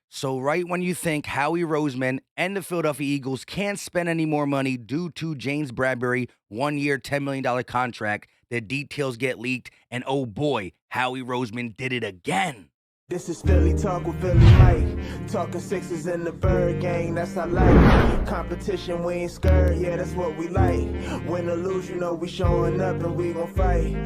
So, right when you think Howie Roseman and the Philadelphia Eagles can't spend any more money due to James Bradberry 1 year, $10 million contract, the details get leaked, and oh boy, Howie Roseman did it again. This is Philly Talk with Philly Mike. Talking sixes in the bird gang, that's our life. Competition, we ain't scared, yeah, that's what we like. Win or lose, you know we showing up and we gon' fight.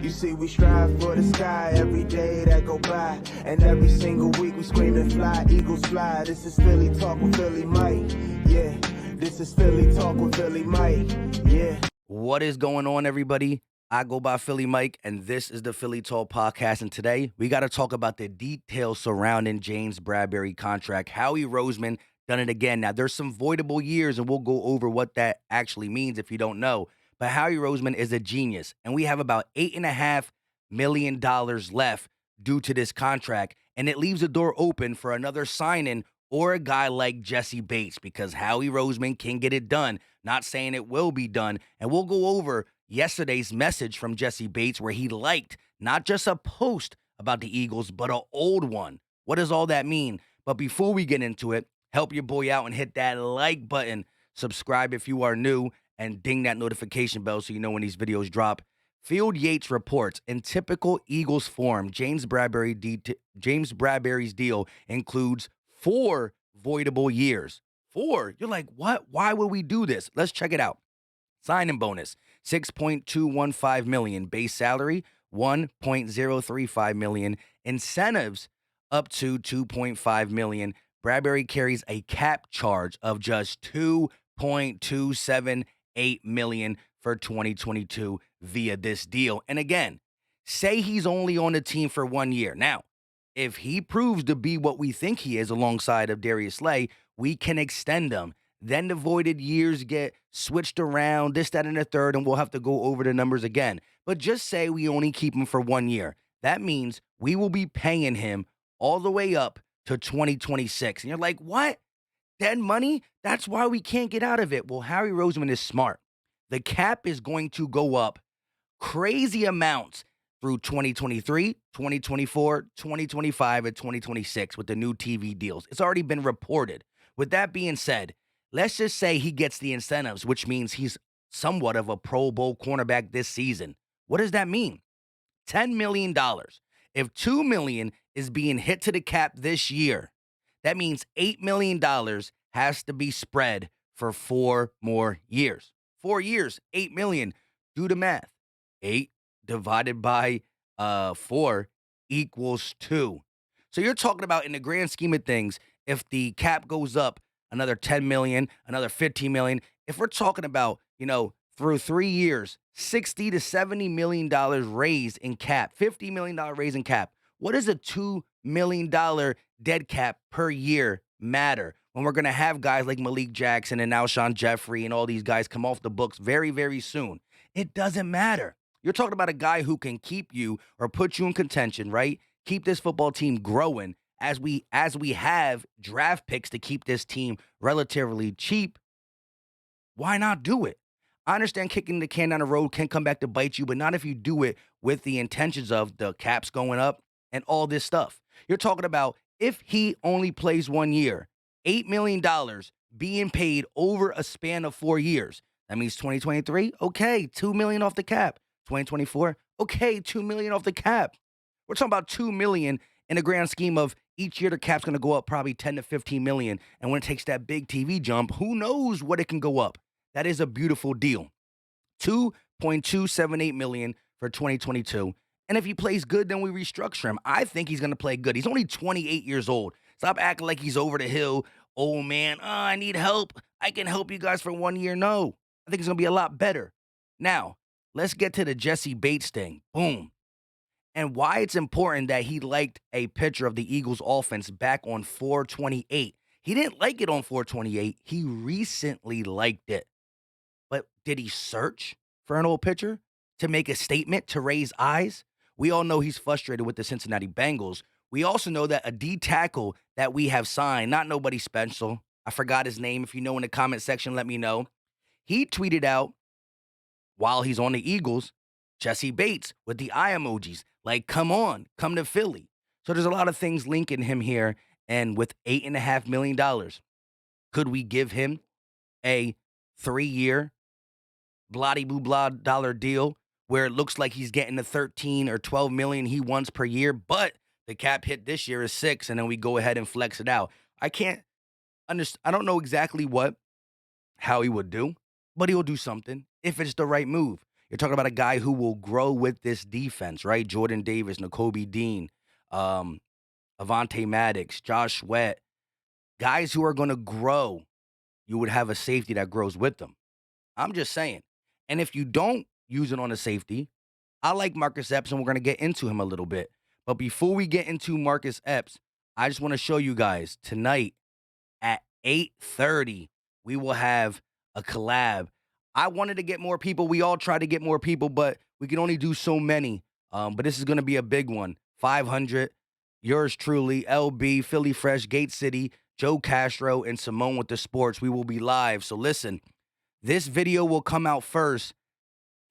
You see, we strive for the sky every day that go by. And every single week we screaming fly, Eagles fly. This is Philly Talk with Philly Mike, yeah. This is Philly Talk with Philly Mike, yeah. What is going on, everybody? I go by Philly Mike, and this is the Philly Talk Podcast. And today, we got to talk about the details surrounding James Bradberry contract. Howie Roseman done it again. Now, there's some voidable years, and we'll go over what that actually means if you don't know. But Howie Roseman is a genius, and we have about $8.5 million left due to this contract, and it leaves the door open for another signing or a guy like Jessie Bates, because Howie Roseman can get it done. Not saying it will be done, and we'll go over yesterday's message from Jessie Bates where he liked not just a post about the Eagles, but an old one. What does all that mean? But before we get into it, help your boy out and hit that like button. Subscribe if you are new and ding that notification bell so you know when these videos drop. Field Yates reports, in typical Eagles form, James Bradberry's deal includes 4 voidable years. 4? You're like, what? Why would we do this? Let's check it out. Signing bonus, $6.215 million. Base salary, $1.035 million. Incentives, up to $2.5 million. Bradberry carries a cap charge of just $2.278 million for 2022 via this deal. And again, say he's only on the team for 1 year. Now, if he proves to be what we think he is alongside of Darius Slay, we can extend him. Then the voided years get switched around, this, that, and the third, and we'll have to go over the numbers again. But just say we only keep him for 1 year. That means we will be paying him all the way up to 2026. And you're like, what? Dead money? That's why we can't get out of it. Well, Harry Roseman is smart. The cap is going to go up crazy amounts through 2023, 2024, 2025, and 2026 with the new TV deals. It's already been reported. With that being said, let's just say he gets the incentives, which means he's somewhat of a Pro Bowl cornerback this season. What does that mean? $10 million. If $2 million is being hit to the cap this year, that means $8 million has to be spread for 4 more years. 4 years, $8 million. Do the math. 8 divided by 4 equals 2. So you're talking about, in the grand scheme of things, if the cap goes up another 10 million, another 15 million, if we're talking about, through 3 years, $60 to $70 million raised in cap, $50 million raised in cap. What does a $2 million dead cap per year matter when we're going to have guys like Malik Jackson and Alshon Jeffrey and all these guys come off the books very, very soon? It doesn't matter. You're talking about a guy who can keep you or put you in contention, right? Keep this football team growing as we have draft picks to keep this team relatively cheap. Why not do it? I understand kicking the can down the road can come back to bite you, but not if you do it with the intentions of the caps going up and all this stuff. You're talking about, if he only plays 1 year, $8 million being paid over a span of 4 years. That means 2023, okay, $2 million off the cap. 2024, okay, $2 million off the cap. We're talking about $2 million in the grand scheme of each year the cap's going to go up probably 10 to 15 million. And when it takes that big TV jump, who knows what it can go up. That is a beautiful deal. $2.278 million for 2022. And if he plays good, then we restructure him. I think he's going to play good. He's only 28 years old. Stop acting like he's over the hill. Oh, man, I need help. I can help you guys for 1 year. No, I think it's going to be a lot better. Now, let's get to the Jessie Bates thing. Boom. And why it's important that he liked a picture of the Eagles offense back on 4/28. He didn't like it on 4/28. He recently liked it. But did he search for an old picture to make a statement, to raise eyes? We all know he's frustrated with the Cincinnati Bengals. We also know that a D tackle that we have signed, not nobody special, I forgot his name. If you know in the comment section, let me know. He tweeted out, while he's on the Eagles, Jessie Bates with the eye emojis. Like, come on, come to Philly. So there's a lot of things linking him here And with $8.5 million, could we give him a 3-year bloody boo blah dollar deal where it looks like he's getting the 13 or 12 million he wants per year, but the cap hit this year is 6, and then we go ahead and flex it out? I can't understand. I don't know exactly how he would do, but he'll do something if it's the right move. You're talking about a guy who will grow with this defense, right? Jordan Davis, N'Kobe Dean, um, Avante Maddox, Josh Sweat, guys who are going to grow. You would have a safety that grows with them. I'm just saying. And if you don't use it on a safety, I like Marcus Epps, and we're going to get into him a little bit. But before we get into Marcus Epps, I just want to show you guys tonight at 8:30, we will have a collab. I wanted to get more people. We all try to get more people, but we can only do so many. But this is going to be a big one. 500. Yours truly, LB, Philly Fresh, Gate City, Joe Castro, and Simone with the sports. We will be live. So listen, this video will come out first,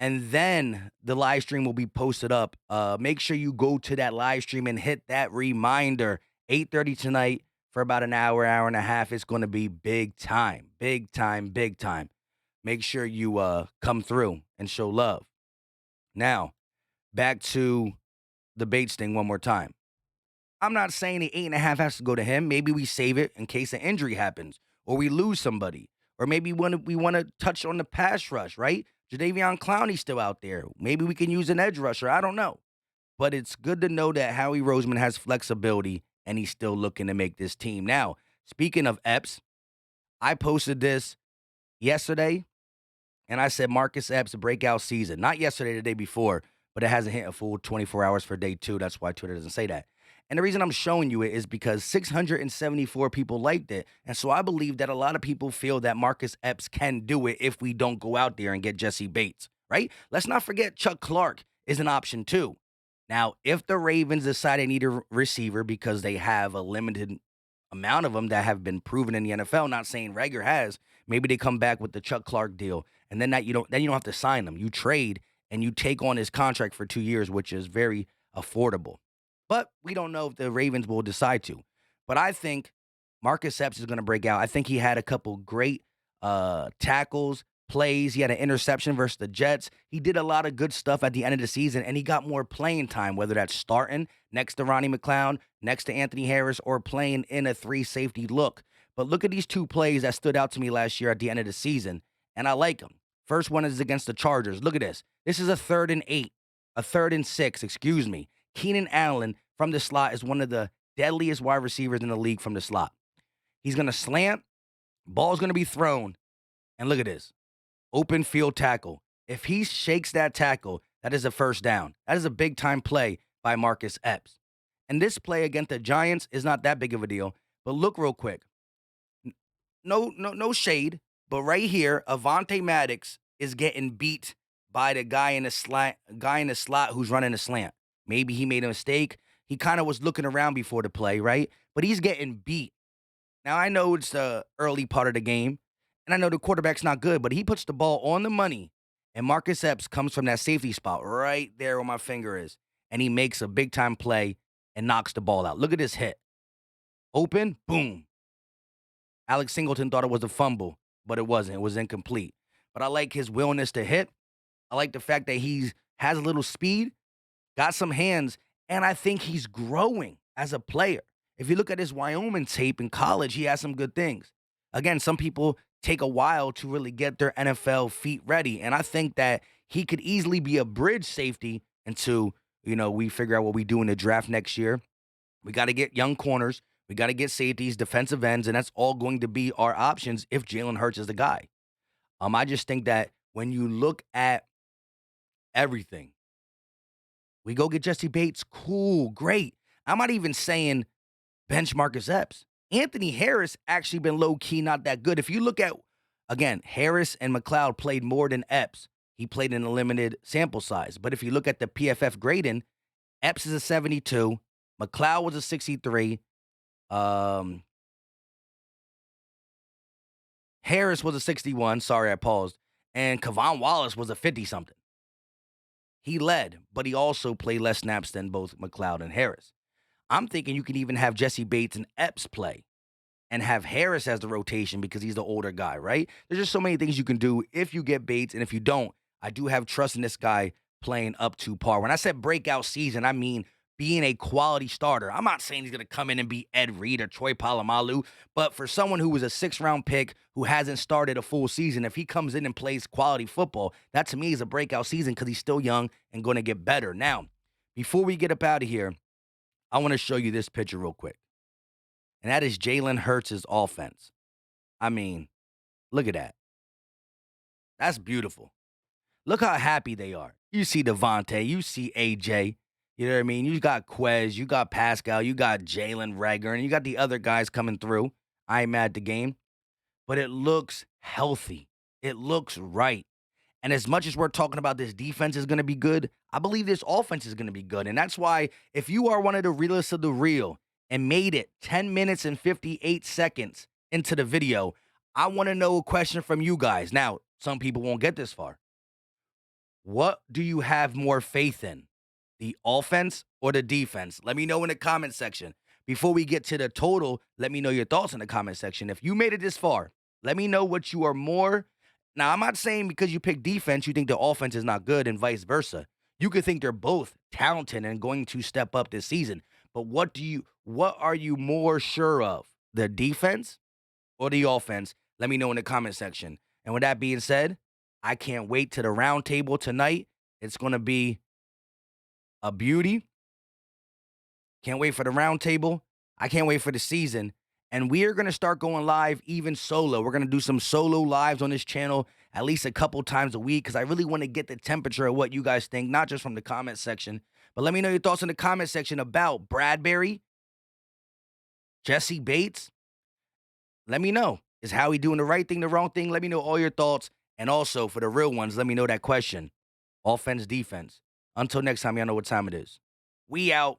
and then the live stream will be posted up. Make sure you go to that live stream and hit that reminder. 8:30 tonight for about an hour, hour and a half. It's going to be big time, big time, big time. Make sure you come through and show love. Now, back to the Bates thing one more time. I'm not saying the 8.5 has to go to him. Maybe we save it in case an injury happens or we lose somebody. Or maybe we want to touch on the pass rush, right? Jadeveon Clowney's still out there. Maybe we can use an edge rusher. I don't know. But it's good to know that Howie Roseman has flexibility and he's still looking to make this team. Now, speaking of Epps, I posted this yesterday, and I said Marcus Epps, a breakout season. Not yesterday, the day before, but it hasn't hit a full 24 hours for day 2. That's why Twitter doesn't say that. And the reason I'm showing you it is because 674 people liked it. And so I believe that a lot of people feel that Marcus Epps can do it if we don't go out there and get Jessie Bates, right? Let's not forget Chuck Clark is an option too. Now, if the Ravens decide they need a receiver because they have a limited amount of them that have been proven in the NFL, not saying Rager has, maybe they come back with the Chuck Clark deal. And then you don't have to sign them. You trade and you take on his contract for 2 years, which is very affordable. But we don't know if the Ravens will decide to. But I think Marcus Epps is going to break out. I think he had a couple great tackles, plays. He had an interception versus the Jets. He did a lot of good stuff at the end of the season, and he got more playing time, whether that's starting next to Ronnie McLeod, next to Anthony Harris, or playing in a 3-safety look. But look at these 2 plays that stood out to me last year at the end of the season, and I like them. First one is against the Chargers. Look at this. This is a 3rd and 8, a 3rd and 6, excuse me. Keenan Allen from the slot is one of the deadliest wide receivers in the league from the slot. He's going to slant, ball's going to be thrown, and look at this. Open field tackle. If he shakes that tackle, that is a first down. That is a big-time play by Marcus Epps. And this play against the Giants is not that big of a deal, but look real quick. No shade, but right here, Avante Maddox is getting beat by the guy in the slot who's running the slant. Maybe he made a mistake. He kind of was looking around before the play, right? But he's getting beat. Now, I know it's the early part of the game, and I know the quarterback's not good, but he puts the ball on the money, and Marcus Epps comes from that safety spot right there where my finger is, and he makes a big-time play and knocks the ball out. Look at this hit. Open, boom. Alex Singleton thought it was a fumble, but it wasn't. It was incomplete. But I like his willingness to hit. I like the fact that he has a little speed, got some hands, and I think he's growing as a player. If you look at his Wyoming tape in college, he has some good things. Again, some people take a while to really get their NFL feet ready, and I think that he could easily be a bridge safety until, we figure out what we do in the draft next year. We got to get young corners. We got to get safeties, defensive ends, and that's all going to be our options if Jalen Hurts is the guy. I just think that when you look at everything, we go get Jessie Bates, cool, great. I'm not even saying bench Marcus Epps. Anthony Harris actually been low-key not that good. If you look at, again, Harris and McLeod played more than Epps. He played in a limited sample size. But if you look at the PFF grading, Epps is a 72. McLeod was a 63. Harris was a 61. Sorry, I paused. And Kavon Wallace was a 50-something. He led, but he also played less snaps than both McLeod and Harris. I'm thinking you can even have Jessie Bates and Epps play and have Harris as the rotation because he's the older guy, right? There's just so many things you can do if you get Bates, and if you don't, I do have trust in this guy playing up to par. When I said breakout season, I mean being a quality starter. I'm not saying he's going to come in and be Ed Reed or Troy Polamalu, but for someone who was a six-round pick who hasn't started a full season, if he comes in and plays quality football, that to me is a breakout season because he's still young and going to get better. Now, before we get up out of here, I want to show you this picture real quick, and that is Jalen Hurts' offense. I mean, look at that. That's beautiful. Look how happy they are. You see Devontae, you see AJ. You know what I mean? You got Quez, you got Pascal, you got Jalen Rager, and you got the other guys coming through. I ain't mad at the game, but it looks healthy. It looks right. And as much as we're talking about this defense is going to be good, I believe this offense is going to be good. And that's why if you are one of the realest of the real and made it 10 minutes and 58 seconds into the video, I want to know a question from you guys. Now, some people won't get this far. What do you have more faith in, the offense or the defense? Let me know in the comment section. Before we get to the total, let me know your thoughts in the comment section. If you made it this far, let me know what you are more. Now, I'm not saying because you pick defense, you think the offense is not good and vice versa. You could think they're both talented and going to step up this season. But what are you more sure of, the defense or the offense? Let me know in the comment section. And with that being said, I can't wait to the round table tonight. It's going to be a beauty. Can't wait for the round table. I can't wait for the season. And we are going to start going live even solo. We're going to do some solo lives on this channel at least a couple times a week because I really want to get the temperature of what you guys think, not just from the comment section. But let me know your thoughts in the comment section about Bradberry, Jessie Bates. Let me know. Is Howie doing the right thing, the wrong thing? Let me know all your thoughts. And also, for the real ones, let me know that question. Offense, defense. Until next time, y'all know what time it is. We out.